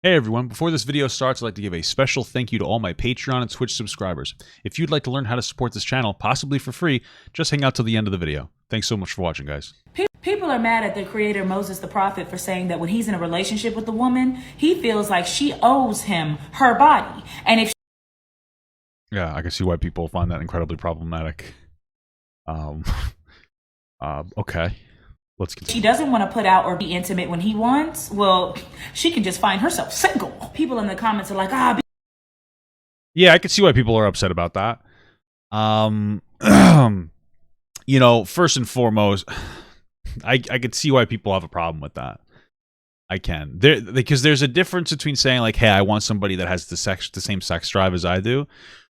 Hey everyone, before this video starts, I'd like to give a special thank you to all my Patreon and Twitch subscribers. If you'd like to learn how to support this channel, possibly for free, just hang out till the end of the video. Thanks so much for watching, guys. People are mad at the creator Moses the prophet for saying that when he's in a relationship with a woman, he feels like she owes him her body. And if Yeah, I can see why people find that incredibly problematic. Okay. Let's continue. she doesn't want to put out or be intimate when he wants, well, she can just find herself single. People in the comments are like, Yeah, I can see why people are upset about that. You know, first and foremost, I could see why people have a problem with that. I can. Because there's a difference between saying like, "Hey, I want somebody that has the same sex drive as I do,"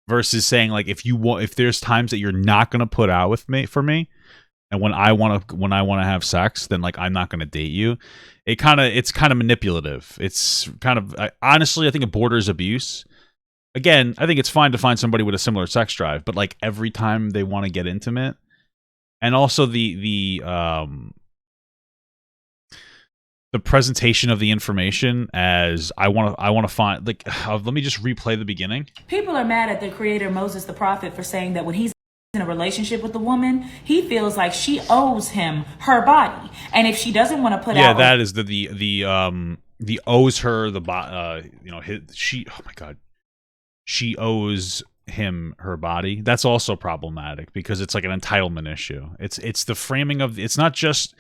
versus saying like, if there's times that you're not gonna put out with me for me, and when I want to have sex, then like I'm not gonna date you. It's kind of manipulative. It's kind of honestly, I think it borders abuse. Again, I think it's fine to find somebody with a similar sex drive, but like every time they want to get intimate, and also the presentation of the information as I want to find like let me just replay the beginning. people are mad at the creator Moses the prophet for saying that when he's in a relationship with a woman, he feels like she owes him her body. And if she doesn't want to put out, Yeah, that is the owes her the oh my god, she owes him her body. That's also problematic because it's like an entitlement issue. It's the framing of it's not just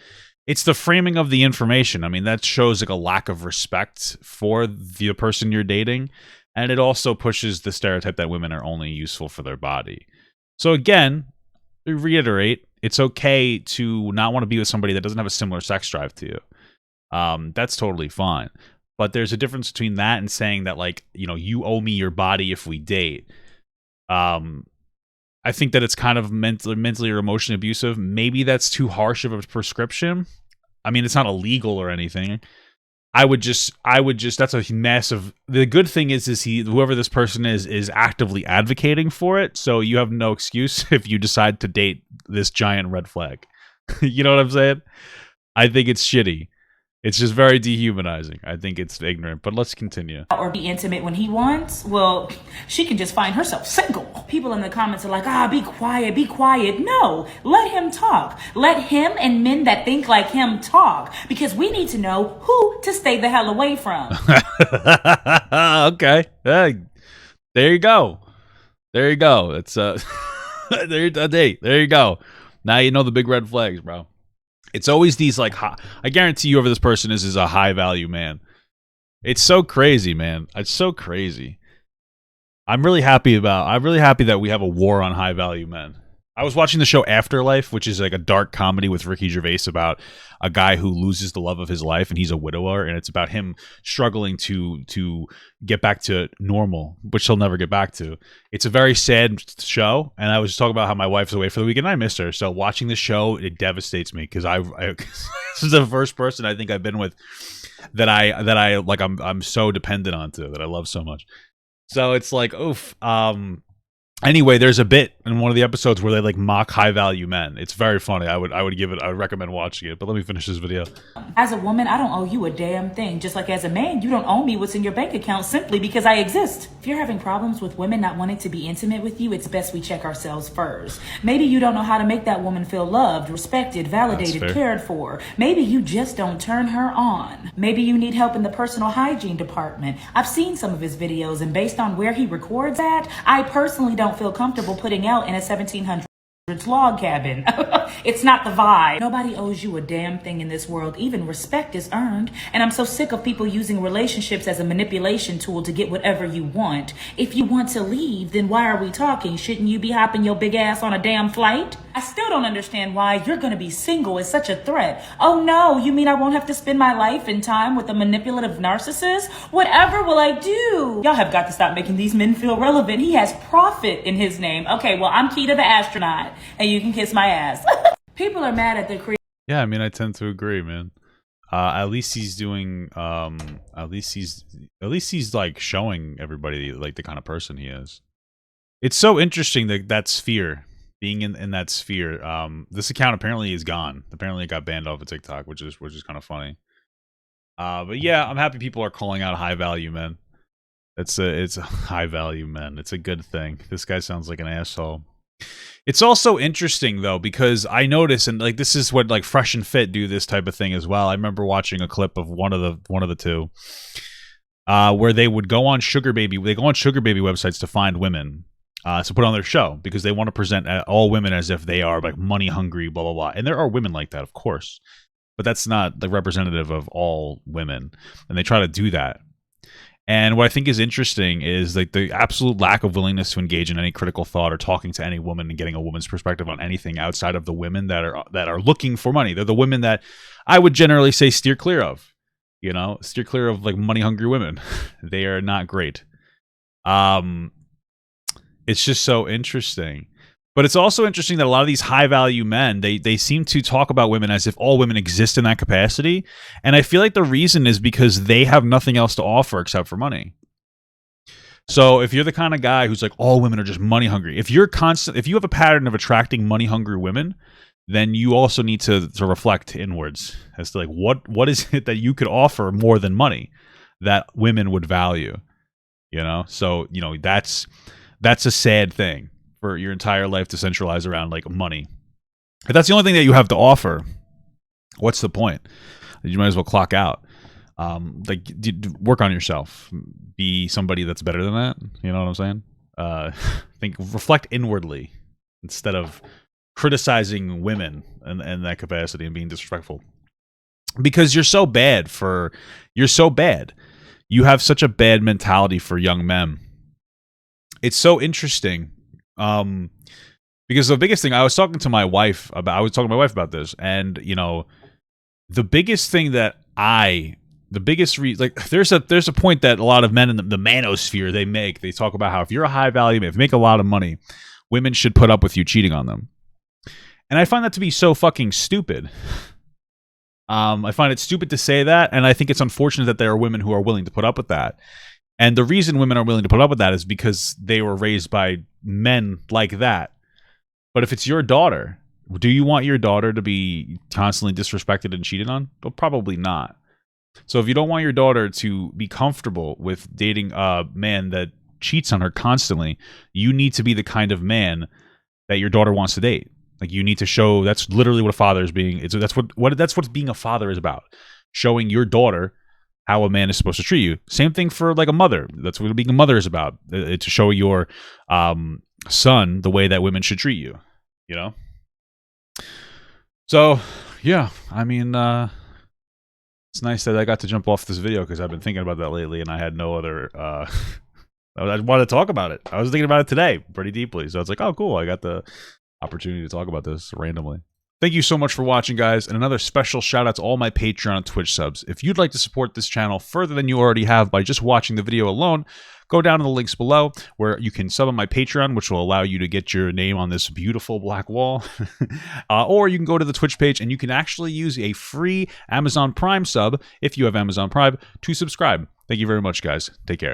it's the framing of the information. I mean, that shows like a lack of respect for the person you're dating, and it also pushes the stereotype that women are only useful for their body. So again, to reiterate, it's okay to not want to be with somebody that doesn't have a similar sex drive to you. That's totally fine. But there's a difference between that and saying that, like, you know, you owe me your body if we date. I think that it's kind of mentally or emotionally abusive. Maybe that's too harsh of a prescription. I mean, it's not illegal or anything. I would just that's a massive. The good thing is whoever this person is actively advocating for it. So you have no excuse if you decide to date this giant red flag. You know what I'm saying? I think it's shitty. It's just very dehumanizing. I think it's ignorant, but let's continue. or be intimate when he wants, well, she can just find herself single. People in the comments are like, be quiet, be quiet. No, let him talk. Let him and men that think like him talk, because we need to know who to stay the hell away from. Okay. There you go. There you go. It's there you go. Now you know the big red flags, bro. It's always these like I guarantee you whoever this person is a high value man. It's so crazy, man. It's so crazy. I'm really happy that we have a war on high value men. I was watching the show Afterlife, which is like a dark comedy with Ricky Gervais about a guy who loses the love of his life and he's a widower, and it's about him struggling to get back to normal, which he'll never get back to. It's a very sad show, and I was just talking about how my wife's away for the weekend and I missed her. So watching the show, it devastates me because I this is the first person I think I've been with that I like I'm so dependent onto, that I love so much. So it's like, oof. Anyway, there's a bit in one of the episodes where they like mock high value men. It's very funny. I would recommend watching it. But let me finish this video. As a woman, I don't owe you a damn thing. Just like as a man, you don't owe me what's in your bank account simply because I exist. If you're having problems with women not wanting to be intimate with you, it's best we check ourselves first. Maybe you don't know how to make that woman feel loved, respected, validated, cared for. Maybe you just don't turn her on. Maybe you need help in the personal hygiene department. I've seen some of his videos, and based on where he records at, I personally don't feel comfortable putting out in a 1700s log cabin. It's not the vibe. Nobody owes you a damn thing in this world. Even respect is earned. And I'm so sick of people using relationships as a manipulation tool to get whatever you want. If you want to leave, then why are we talking? Shouldn't you be hopping your big ass on a damn flight? I still don't understand why you're gonna be single is such a threat. Oh no, you mean I won't have to spend my life and time with a manipulative narcissist? Whatever will I do? Y'all have got to stop making these men feel relevant. He has profit in his name. Okay, well, I'm Keita the astronaut, and you can kiss my ass. People are mad at the Yeah, I mean, I tend to agree, man. At least he's doing at least he's like showing everybody like the kind of person he is. It's so interesting that sphere, being in that sphere. This account apparently is gone. Apparently it got banned off of TikTok, which is kind of funny. But yeah, I'm happy people are calling out high value men. It's a high value men. It's a good thing. This guy sounds like an asshole. It's also interesting though, because I notice, and like this is what like Fresh and Fit do this type of thing as well. I remember watching a clip of one of the two, where they would go on sugar baby. They go on sugar baby websites to find women, to put on their show because they want to present all women as if they are like money hungry, blah blah blah. And there are women like that, of course, but that's not the representative of all women. And they try to do that. And what I think is interesting is like the absolute lack of willingness to engage in any critical thought or talking to any woman and getting a woman's perspective on anything outside of the women that are looking for money. They're the women that I would generally say steer clear of. You know, steer clear of like money hungry women. They are not great. It's just so interesting. But it's also interesting that a lot of these high value men, they seem to talk about women as if all women exist in that capacity. And I feel like the reason is because they have nothing else to offer except for money. So if you're the kind of guy who's like all women are just money hungry, if you have a pattern of attracting money hungry women, then you also need to reflect inwards as to like what is it that you could offer more than money that women would value, you know? So, you know, that's a sad thing for your entire life to centralize around like money. If that's the only thing that you have to offer, what's the point? You might as well clock out. Like work on yourself. Be somebody that's better than that. You know what I'm saying? Reflect inwardly instead of criticizing women in that capacity and being disrespectful. Because you're so bad. You have such a bad mentality for young men. It's so interesting. Because the biggest thing I was talking to my wife about this, and you know, the biggest thing that there's a point that a lot of men in the manosphere they talk about how if you're a high value man, if you make a lot of money, women should put up with you cheating on them, and I find that to be so fucking stupid. I find it stupid to say that, and I think it's unfortunate that there are women who are willing to put up with that. And the reason women are willing to put up with that is because they were raised by men like that. But if it's your daughter, do you want your daughter to be constantly disrespected and cheated on? Well, probably not. So if you don't want your daughter to be comfortable with dating a man that cheats on her constantly, you need to be the kind of man that your daughter wants to date. Like you need to show that's literally what a father is being. That's what being a father is about. Showing your daughter how a man is supposed to treat you. Same thing for like a mother. That's what being a mother is about. To show your son the way that women should treat you. You know? So, yeah. I mean, it's nice that I got to jump off this video because I've been thinking about that lately and I had no other... I wanted to talk about it. I was thinking about it today pretty deeply. So it's like, oh, cool. I got the opportunity to talk about this randomly. Thank you so much for watching, guys, and another special shout out to all my Patreon and Twitch subs. If you'd like to support this channel further than you already have by just watching the video alone, go down to the links below where you can sub on my Patreon, which will allow you to get your name on this beautiful black wall. Or you can go to the Twitch page and you can actually use a free Amazon Prime sub, if you have Amazon Prime, to subscribe. Thank you very much, guys. Take care.